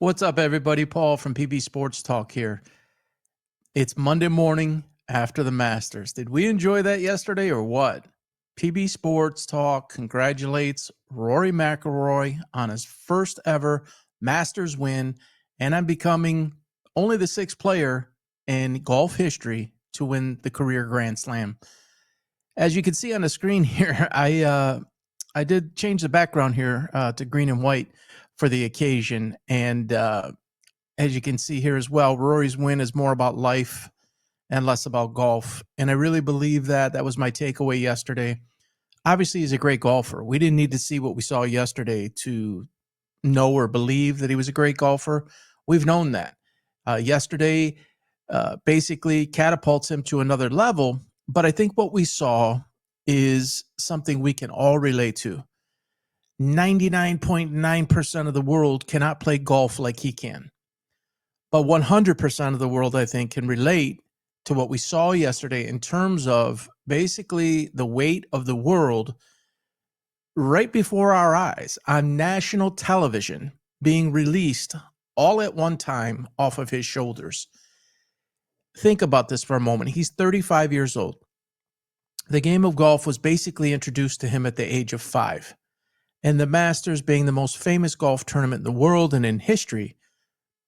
What's up, everybody? Paul from PB Sports Talk here. It's Monday morning after the Masters. Did we enjoy that yesterday or what? PB Sports Talk congratulates Rory McIlroy on his first ever Masters win, and I'm becoming only the sixth player in golf history to win the career Grand Slam. As you can see on the screen here, I did change the background here to green and white for the occasion, and as you can see here as well, Rory's win is more about life and less about golf. And I really believe that was my takeaway yesterday. Obviously, he's a great golfer. We didn't need to see what we saw yesterday to know or believe that he was a great golfer. We've known that. Yesterday basically catapults him to another level. But I think what we saw is something we can all relate to. 99.9% of the world cannot play golf like he can. But 100% of the world, I think, can relate to what we saw yesterday in terms of basically the weight of the world right before our eyes on national television being released all at one time off of his shoulders. Think about this for a moment. He's 35 years old. The game of golf was basically introduced to him at the age of 5. And the Masters being the most famous golf tournament in the world and in history,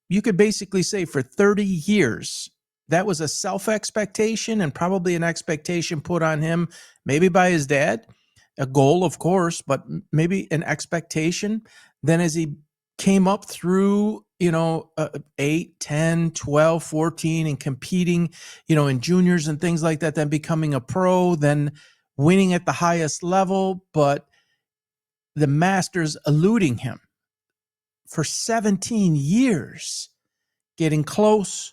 you could basically say for 30 years, that was a self-expectation and probably an expectation put on him, maybe by his dad, a goal, of course, but maybe an expectation. Then as he came up through, 8, 10, 12, 14 and competing, in juniors and things like that, then becoming a pro, then winning at the highest level, but the Masters eluding him for 17 years, getting close,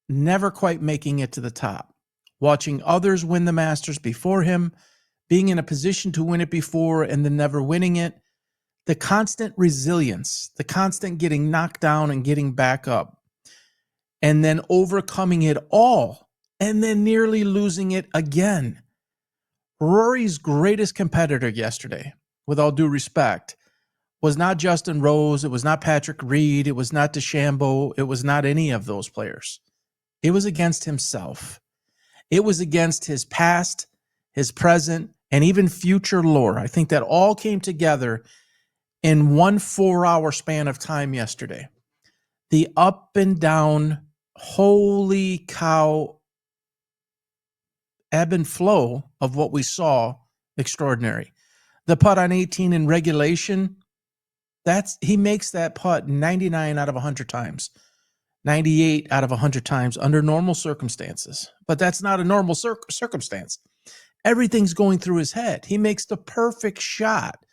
never quite making it to the top, watching others win the Masters before him, being in a position to win it before and then never winning it, the constant resilience, the constant getting knocked down and getting back up, and then overcoming it all, and then nearly losing it again. Rory's greatest competitor yesterday, with all due respect, was not Justin Rose, it was not Patrick Reed, it was not DeChambeau, it was not any of those players. It was against himself. It was against his past, his present, and even future lore. I think that all came together in one 4-hour span of time yesterday. The up and down, holy cow, ebb and flow of what we saw, extraordinary. The putt on 18 in regulation, he makes that putt 99 out of 100 times, 98 out of 100 times under normal circumstances. But that's not a normal circumstance. Everything's going through his head. He makes the perfect shot,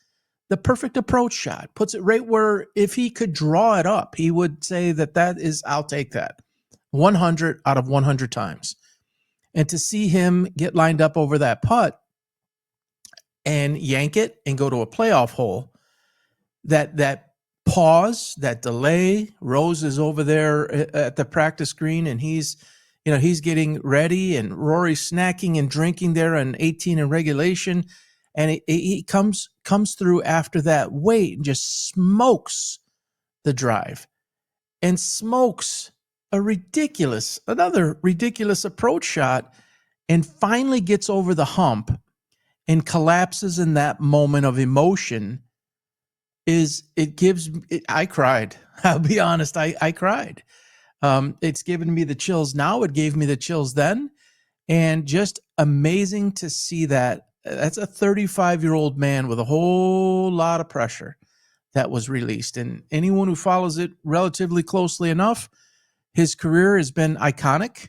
the perfect approach shot, puts it right where if he could draw it up, he would say that is, I'll take that 100 out of 100 times. And to see him get lined up over that putt and yank it and go to a playoff hole, that pause, that delay. Rose is over there at the practice green, and he's getting ready, and Rory's snacking and drinking there on 18 in regulation, and he comes through after that weight and just smokes the drive and smokes another ridiculous approach shot, and finally gets over the hump and collapses in that moment of emotion. I cried. I'll be honest. I cried. It's given me the chills now. It gave me the chills then. And just amazing to see that. That's a 35-year-old man with a whole lot of pressure that was released. And anyone who follows it relatively closely enough, his career has been iconic.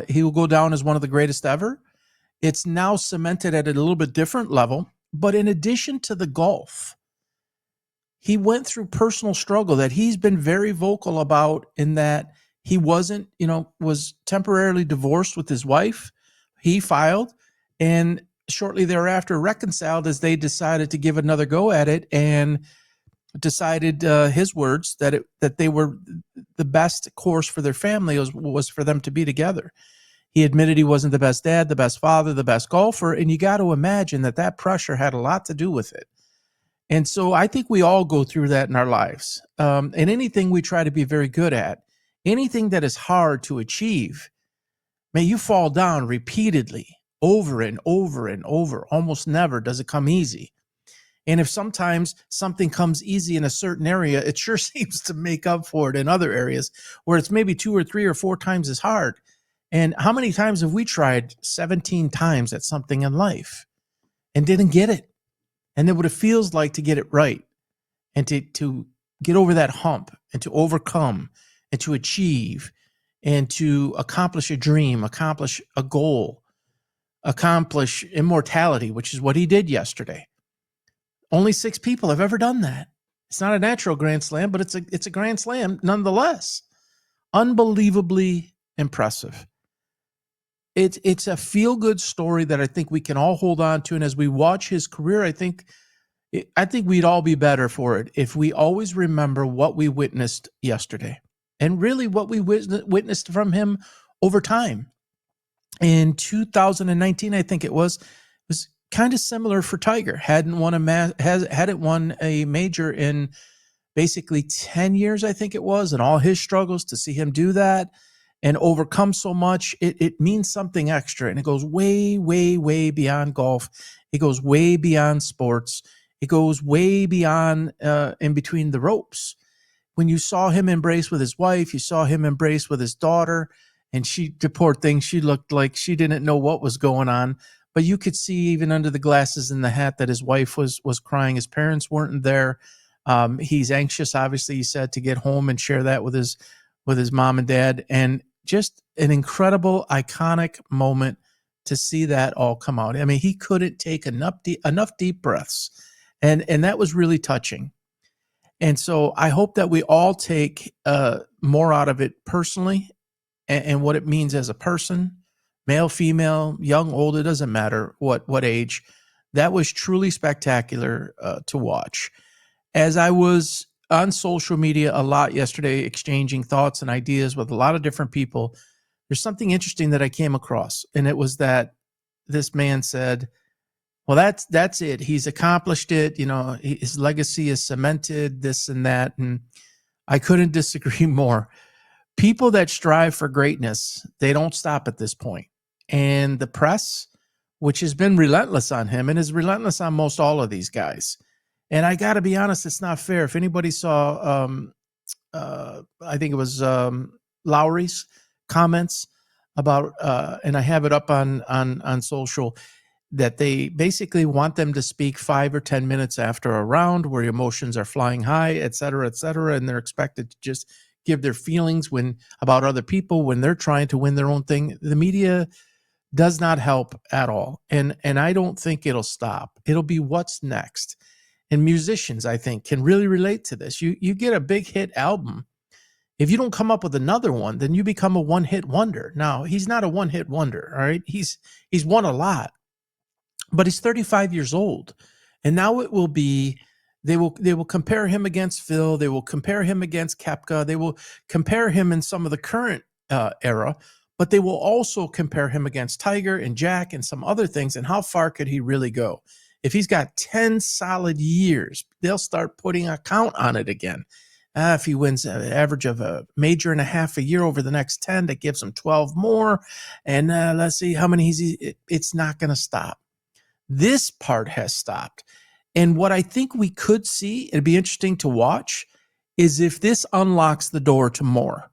He will go down as one of the greatest ever. It's now cemented at a little bit different level. But in addition to the golf, he went through personal struggle that he's been very vocal about, in that he was temporarily divorced with his wife. He filed and shortly thereafter reconciled as they decided to give another go at it, and decided, his words, that they were the best course for their family was for them to be together. He admitted he wasn't the best dad, the best father, the best golfer, and you got to imagine that pressure had a lot to do with it. And so I think we all go through that in our lives. And anything we try to be very good at, anything that is hard to achieve, may you fall down repeatedly over and over and over. Almost never does it come easy. And if sometimes something comes easy in a certain area, it sure seems to make up for it in other areas where it's maybe 2 or 3 or 4 times as hard. And how many times have we tried 17 times at something in life and didn't get it? And then what it feels like to get it right and to get over that hump and to overcome and to achieve and to accomplish a dream, accomplish a goal, accomplish immortality, which is what he did yesterday. Only 6 people have ever done that. It's not a natural grand slam, but it's a grand slam nonetheless. Unbelievably impressive. It's a feel-good story that I think we can all hold on to. And as we watch his career, I think we'd all be better for it if we always remember what we witnessed yesterday and really what we witnessed from him over time. In 2019, I think it was kind of similar for Tiger. Hadn't won a major in basically 10 years, I think it was, and all his struggles. To see him do that and overcome so much, it means something extra. And it goes way, way, way beyond golf. It goes way beyond sports. It goes way beyond in between the ropes. When you saw him embrace with his wife, you saw him embrace with his daughter, and the poor thing, she looked like she didn't know what was going on. But you could see even under the glasses and the hat that his wife was crying. His parents weren't there. He's anxious, obviously, he said, to get home and share that with his mom and dad. And just an incredible, iconic moment to see that all come out. I mean, he couldn't take enough deep breaths. And that was really touching. And so I hope that we all take more out of it personally and what it means as a person, male, female, young, old, it doesn't matter what age. That was truly spectacular to watch. As I was on social media a lot yesterday, exchanging thoughts and ideas with a lot of different people, there's something interesting that I came across. And it was that this man said, well, that's it. He's accomplished it. You know, his legacy is cemented, this and that. And I couldn't disagree more. People that strive for greatness, they don't stop at this point. And the press, which has been relentless on him and is relentless on most all of these guys. And I got to be honest, it's not fair. If anybody saw, I think it was Lowry's comments about, and I have it up on social, that they basically want them to speak 5 or 10 minutes after a round where emotions are flying high, et cetera, and they're expected to just give their feelings about other people when they're trying to win their own thing. The media does not help at all. And I don't think it'll stop. It'll be what's next. And musicians, I think, can really relate to this. You get a big hit album. If you don't come up with another one, then you become a one-hit wonder. Now, he's not a one-hit wonder, all right? He's won a lot. But he's 35 years old. And now it will be, they will compare him against Phil. They will compare him against Koepka. They will compare him in some of the current era, but they will also compare him against Tiger and Jack and some other things. And how far could he really go? If he's got 10 solid years, they'll start putting a count on it again. If he wins an average of a major and a half a year over the next 10, that gives him 12 more. And let's see how many it's not going to stop. This part has stopped. And what I think we could see, it'd be interesting to watch, is if this unlocks the door to more.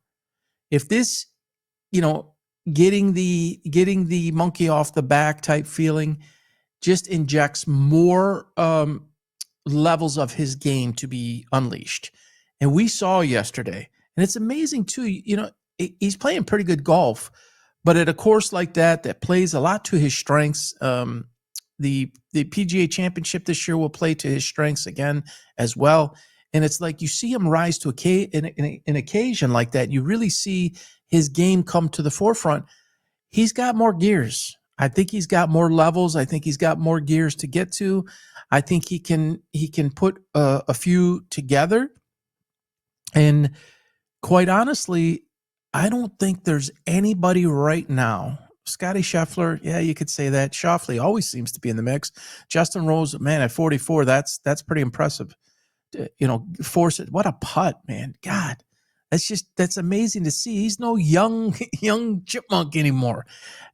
If this, getting the monkey off the back type feeling just injects more levels of his game to be unleashed. And we saw yesterday, and it's amazing too, he's playing pretty good golf, but at a course like that plays a lot to his strengths, the PGA Championship this year will play to his strengths again as well. And it's like you see him rise to an occasion like that. You really see his game come to the forefront. He's got more gears. I think he's got more levels. I think he's got more gears to get to. I think he can put a few together. And quite honestly, I don't think there's anybody right now Scotty Scheffler, yeah, you could say that. Schauffele always seems to be in the mix. Justin Rose, man, at 44, that's pretty impressive. Force it. What a putt, man. God, that's amazing to see. He's no young chipmunk anymore.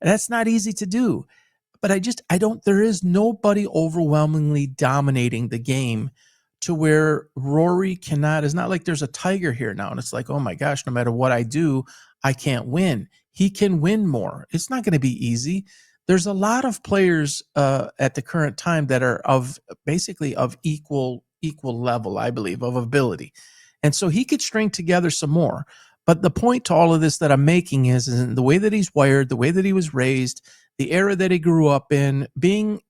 That's not easy to do. But there is nobody overwhelmingly dominating the game to where Rory cannot. It's not like there's a Tiger here now. And it's like, oh my gosh, no matter what I do, I can't win. He can win more. It's not going to be easy. There's a lot of players at the current time that are basically of equal level, I believe, of ability. And so he could string together some more. But the point to all of this that I'm making is the way that he's wired, the way that he was raised, the era that he grew up in, being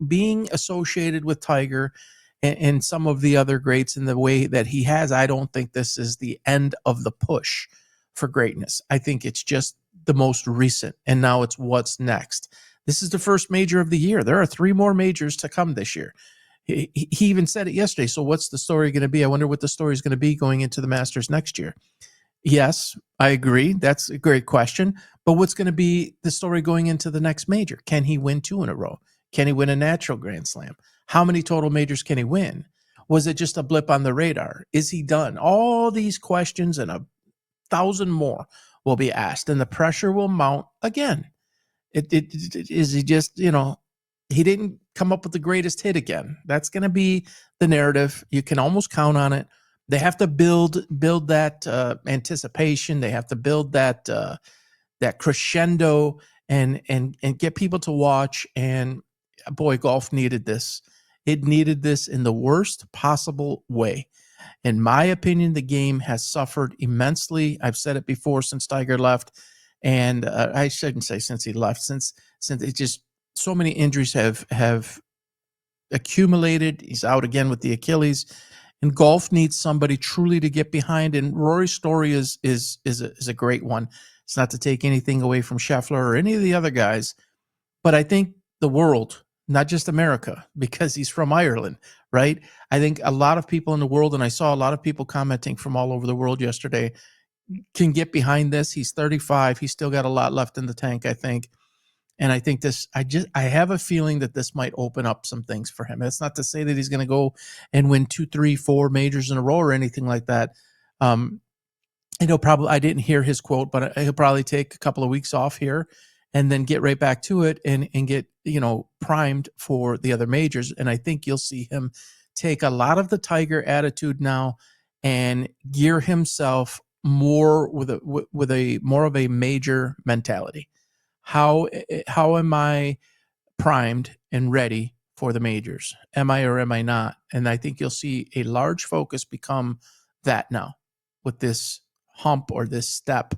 associated with Tiger and some of the other greats in the way that he has, I don't think this is the end of the push for greatness. I think it's just the most recent, and now it's what's next. This is the first major of the year. There are 3 more majors to come this year. He even said it yesterday. So what's the story going to be? I wonder what the story is going to be going into the Masters next year. Yes, I agree. That's a great question. But what's going to be the story going into the next major? Can he win 2 in a row? Can he win a natural Grand Slam? How many total majors can he win? Was it just a blip on the radar? Is he done? All these questions and 1,000 more will be asked, and the pressure will mount again. Is he just, he didn't come up with the greatest hit again. That's going to be the narrative. You can almost count on it. They have to build that anticipation. They have to build that crescendo and get people to watch. And boy, golf needed this. It needed this in the worst possible way. In my opinion, the game has suffered immensely. I've said it before since Tiger left, and I shouldn't say since he left. Since it just so many injuries have accumulated. He's out again with the Achilles. And golf needs somebody truly to get behind. And Rory's story is a great one. It's not to take anything away from Scheffler or any of the other guys, but I think the world, not just America, because he's from Ireland, right? I think a lot of people in the world, and I saw a lot of people commenting from all over the world yesterday, can get behind this. He's 35. He's still got a lot left in the tank, I think. And I think I have a feeling that this might open up some things for him. It's not to say that he's going to go and win 2, 3, 4 majors in a row or anything like that. I didn't hear his quote, but he'll probably take a couple of weeks off here and then get right back to it and get, primed for the other majors. And I think you'll see him take a lot of the Tiger attitude now and gear himself more with a more of a major mentality. How am I primed and ready for the majors? Am I or am I not? And I think you'll see a large focus become that now with this hump or this step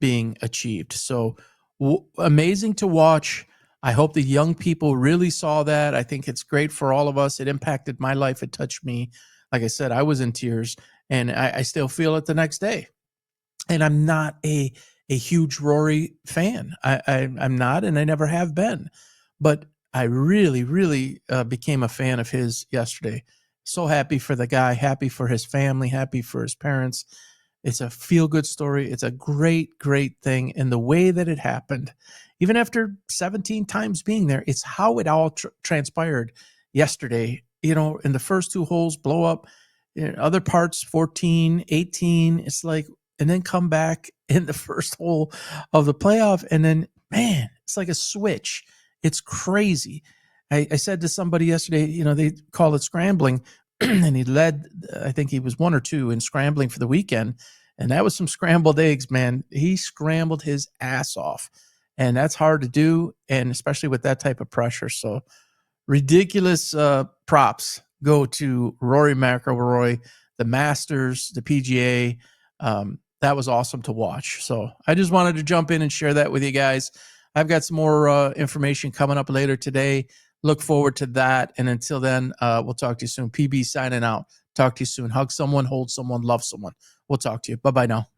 being achieved. So amazing to watch. I hope the young people really saw that. I think it's great for all of us. It impacted my life. It touched me. Like I said, I was in tears, and I still feel it the next day. And I'm not a huge Rory fan. I'm not, and I never have been. But I really, really became a fan of his yesterday. So happy for the guy, happy for his family, happy for his parents. It's a feel-good story. It's a great, great thing. And the way that it happened, even after 17 times being there, it's how it all transpired yesterday. In the first 2 holes, blow up. Other parts, 14, 18. It's like, and then come back in the first hole of the playoff. And then, man, it's like a switch. It's crazy. I said to somebody yesterday, they call it scrambling. And he led, I think he was 1 or 2 in scrambling for the weekend. And that was some scrambled eggs, man. He scrambled his ass off. And that's hard to do, and especially with that type of pressure. So ridiculous props go to Rory McIlroy, the Masters, the PGA. That was awesome to watch. So I just wanted to jump in and share that with you guys. I've got some more information coming up later today. Look forward to that. And until then, we'll talk to you soon. PB signing out. Talk to you soon. Hug someone, hold someone, love someone. We'll talk to you. Bye-bye now.